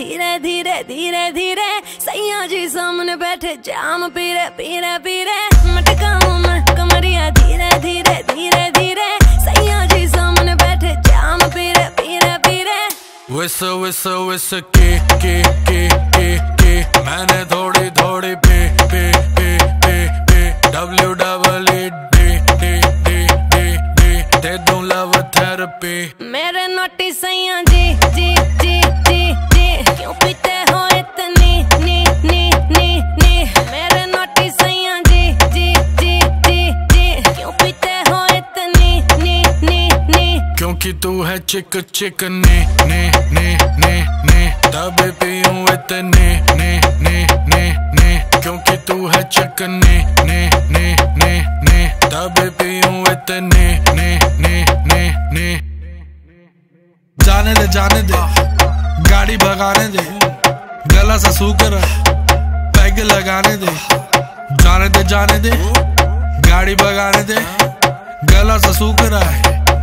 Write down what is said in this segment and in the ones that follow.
धीरे धीरे धीरे धीरे सैया जी सामने बैठे जाम पीरे पीरे पीरे मटकाऊं मैं कमरिया धीरे धीरे धीरे धीरे सैया जी सामने बैठे जाम पीरे पीरे पीरे। विस विस विस के मैंने थोड़ी थोड़ी पे पे पे पे पे WEE दे दूं लव थेरेपी। मेरे नोटी सैया जी जी जी जी जी क्यों पीते हो इतनी नी नी नी नी। मेरे नोटी सैया जी जी जी जी जी क्यों पीते हो इतनी नी नी नी। क्योंकि तू है चिक चिक ने ने ने ने ने तब पीऊं इतने ने ने ने ने। क्योंकि तू है चिक ने ने ने ने ने तब पीऊं इतने ने ने ने ने। जाने दे गाड़ी भगाने दे गला सा सूकर पैग लगाने दे। जाने दे गाड़ी भगाने दे गला सा सूकर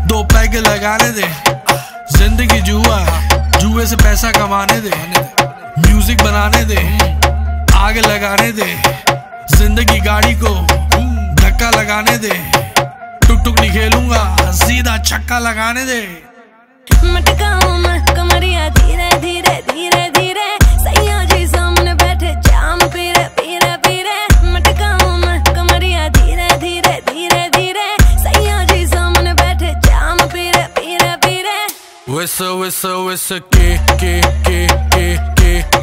दो पैग लगाने दे। जिंदगी जुआ जुए से पैसा कमाने दे म्यूजिक बनाने दे आग लगाने दे। जिंदगी गाड़ी को धक्का लगाने दे टुक टुक नहीं खेलूंगा सीधा छक्का लगाने दे। मटकाऊं मैं कमरिया धीरे धीरे धीरे धीरे सैया जी सामने बैठे जाम पीरे पीरे पीरे। मटकाऊं मैं कमरिया धीरे धीरे धीरे धीरे सैया जी सामने बैठे जाम पीरे पीरे पीरे। विस विस विस के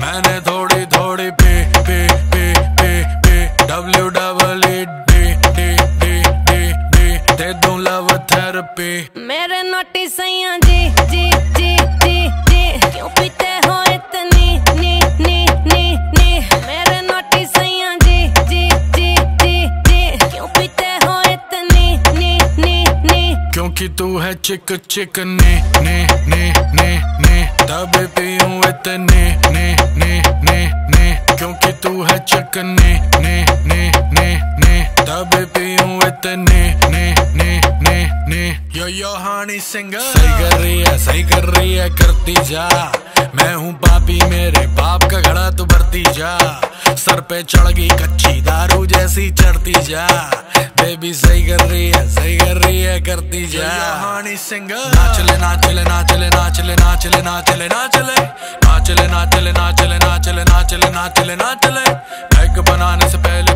मैंने थोड़ी थोड़ी पे पे पे पे पे WEE दे दूं लव थेरेपी। मेरे नोटी सैया जी जी जी जी जी क्यों पीते हो इतनी नी नी नी नी। मेरे नोटी सैया जी जी जी जी जी क्यों पीते हो इतनी नी नी नी। क्योंकि तू है चिक चिक ने ने ने ने ने तब पीऊं इतने ने ने ने ने। क्योंकि तू है चिक ने ने ने ने ने तब पीऊं इतने ने ने ने ने। यो हानी सिंगर सही कर रही है करती जा। मैं हूँ पापी मेरे बाप का घड़ा तू भरती जा। सर पे चढ़ गई कच्ची दारू जैसी चढ़ती जा। बेबी सही कर रही है करती जा। हानी सिंगर नाचले नाचले नाचले नाचले नाचले नाचले नाचले नाचले नाचले नाचले नाचले नाचले नाचले नाचले। पैक बनाने से पहले